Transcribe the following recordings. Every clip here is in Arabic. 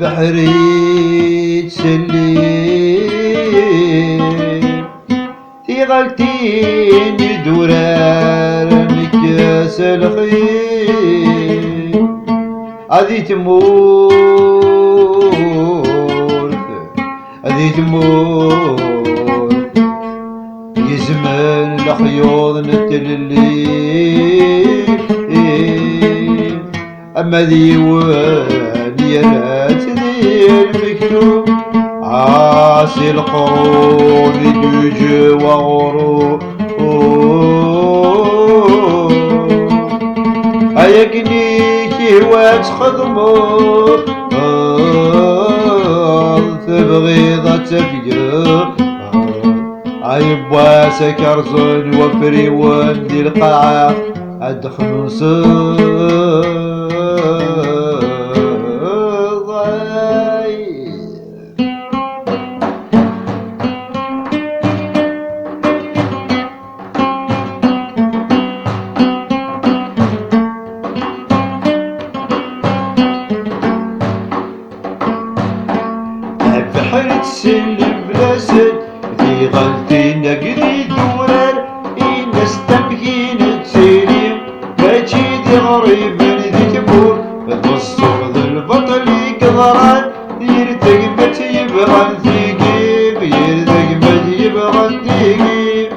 بحري تسلي في غلتين الدوران كاس الخير هذي تمور هذي تمور يزمن الخيوط نتللي أما ديوان يرات ذي المكتوب عاسي القرون دوج وغرو أيقنيكي وتخدمو تبغيضة تفقر عيبوا سكرزون وفري وندي القاعة أدخل نصر بحر تسلم بلاسد في غلطي نقري دوران الناس تمكين تسيري باجي دي غريب ذي تبور توصف ذا البطل يقدران يرتق مت يبغى ثقيب يرتق مت يبغى ثقيب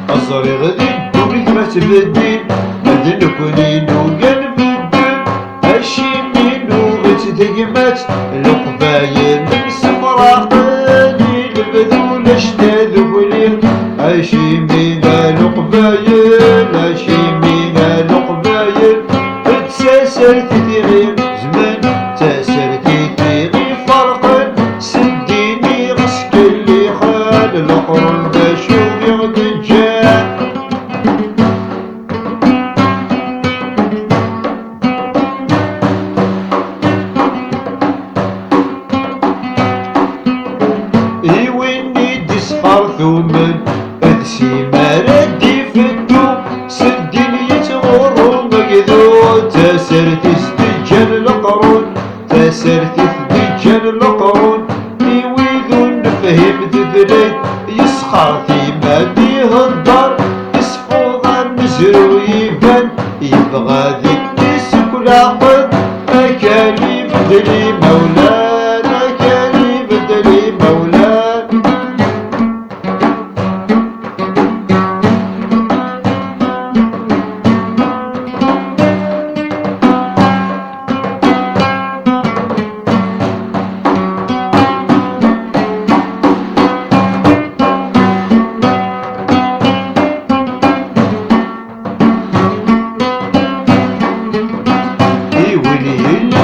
أصري غدي دورك ما تبدل أذنكني نوقن بدل هشيمي نوغت دقمت القبايل مسمراقني البذول اشتاذ وليل هشيمي قالوا قبايل هشيمي قالوا قبايل تساسرت تغير زمان تساسرت تغير فرقا سديني غسك اللي خال القرن بشوف يغدجان ويني تسخر ثومن اذسي ما ردي فتو سديني يتغرو مقذو تسرت استجان القرون تسرت استجان القرون ويذو نفهم تذلي يسخر ثيما بيه الدار يسفوض المزرو يبان يبغى ذيك تسكل عقد أكالي بدلي مولان أكالي بدلي مولان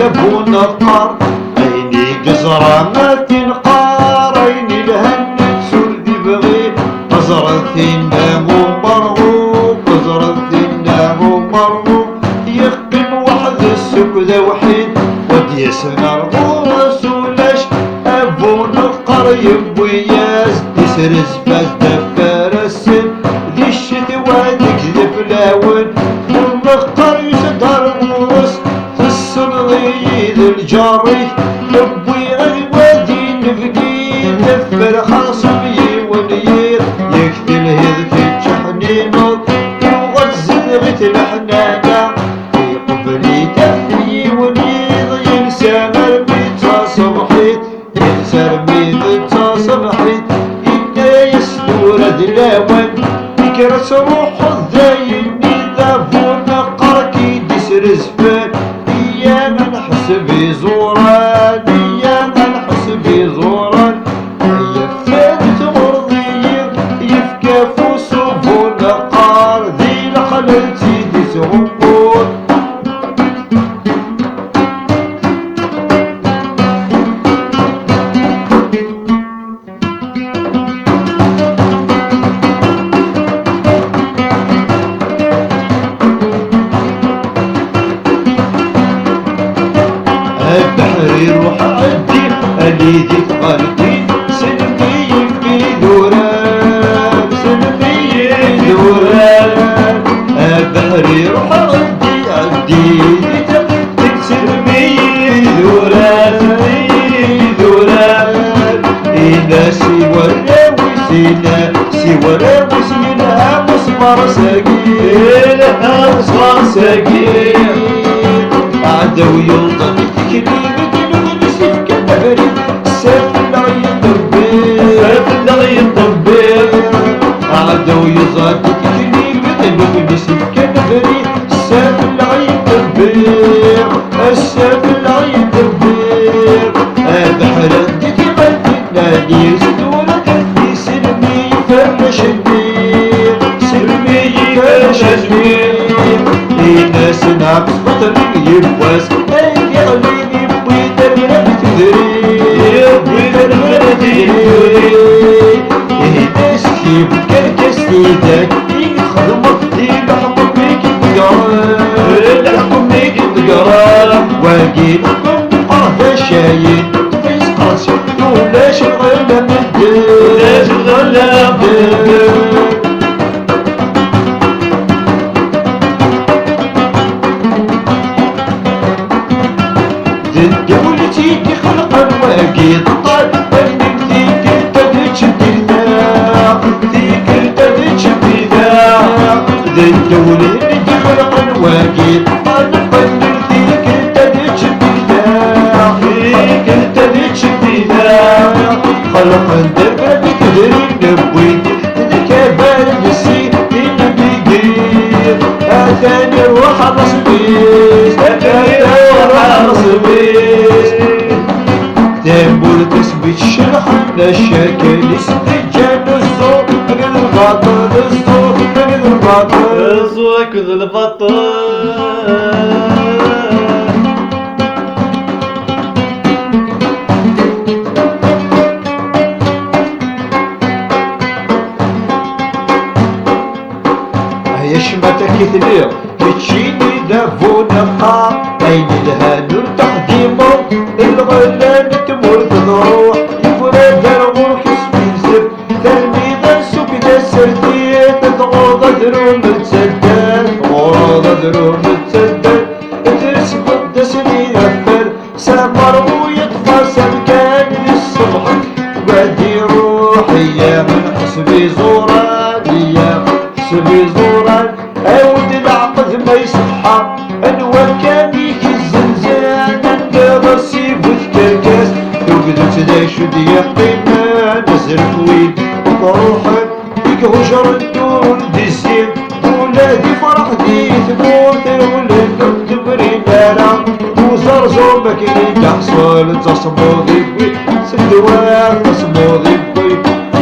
لبون القار عيني قزرة ما تنقار عيني الهن تسول بغي قزرة ثنام ومرغوب قزرة ثنام ومرغوب يقيم واحد السكذا وحيد ودي سنار ورسولاش أبون القريب وياز تسرز باز دفار السن ذي الشتوى تكذب لاون والمقر يسدر الورس ضيد الجاري نبوي الوادي نفقي دفر خاصمي ونير يقتل هذ في الجحنين يغزل غيت الحنانة في قبلي تحيي ونيض ينسى مرميتا صبحيت ينسى رميتا صبحيت إنا يسدور دلاوان فكرة روح الذايني ذافون قركي دسر زفان يا من حسبي زوران يا من حسبي زوران يفات غرضي يفكى فوسوفو نقار ذي لخلتي دي سغبون ولا مسينها مصبر ساقين مصبر ساقين عدو يلطن كلمة نسيف كنهري سيف الله يطبير سيف الله يطبير عدو يلطن كلمة نسيف كنهري سيف الله يطبير السيف الله يطبير بحر انتي مدينة يزدورة سلمي فرش الدير سلمي فرش الدير ناس نعكس بطل يبواس ايدي عليني بويدر من تدري بويدر من تدري ناس يبكركس ايدك يخدمك يلحقك بيك الدقار يلحقك بيك الدقار واجيلكم هذا شايد فيس قاسي ولا شغل من الدير لا شغل من الدير دولتي خلقا واقيد طال انك ذيك تدشدينا ذيك تدشدينا دولتي خلقا واقيد طال انك ذيك تدشدينا ذيك تدشدينا خلقا دربك تدري نبويت ذيك بارد السي بيقير اثاني روح الرسميس اثاني روح الرسميس تنبول تثبت شرحنا الشكل استجاب الزور كذ الباطل الزور كذ الباطل الزور كذ الباطل يشمتك كثير تشيني دافونا قا عين لها نور تقديمه الغلان تمر تروح يفرد الروح يسبيزب تلميذ سوق دسرتي تضغط درو متسدد غوض درو متسدد ترسم الدسري أفر سمر ويطفى سمكان الصبح وادي روحي من حسبي زوران يا حسبي زوران عود العقد ما يصحى الوكانيك الزنزان النغسي والكركاس وقدرت دايش ودي يقينا نزل طويل وروحك ديك هجر الدور دي الزين ولادي فرح دي ثبوت ولاد تبري نارا وزرزو مكني تحصل تصمودي بوي سدوان تصمودي بوي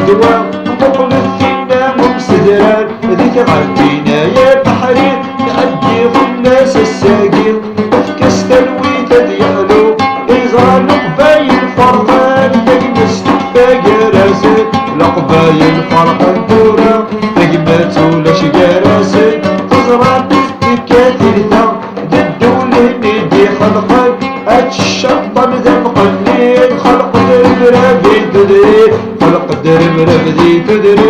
دوان وقبل الثينا ممسدران ذيك عدينا يا بحرين تعدي خلاص الساقين وفكس تلويت ديالو إزران قبايل فرقان تجمس باقي راسك لقبايل فرقان دورا تجمت ولا شجاراسك تزرع كثير ذا الدولة ندي خلقك اتشطن ذنب قليل خلق درب ربي تدري خلق درب ربي تدري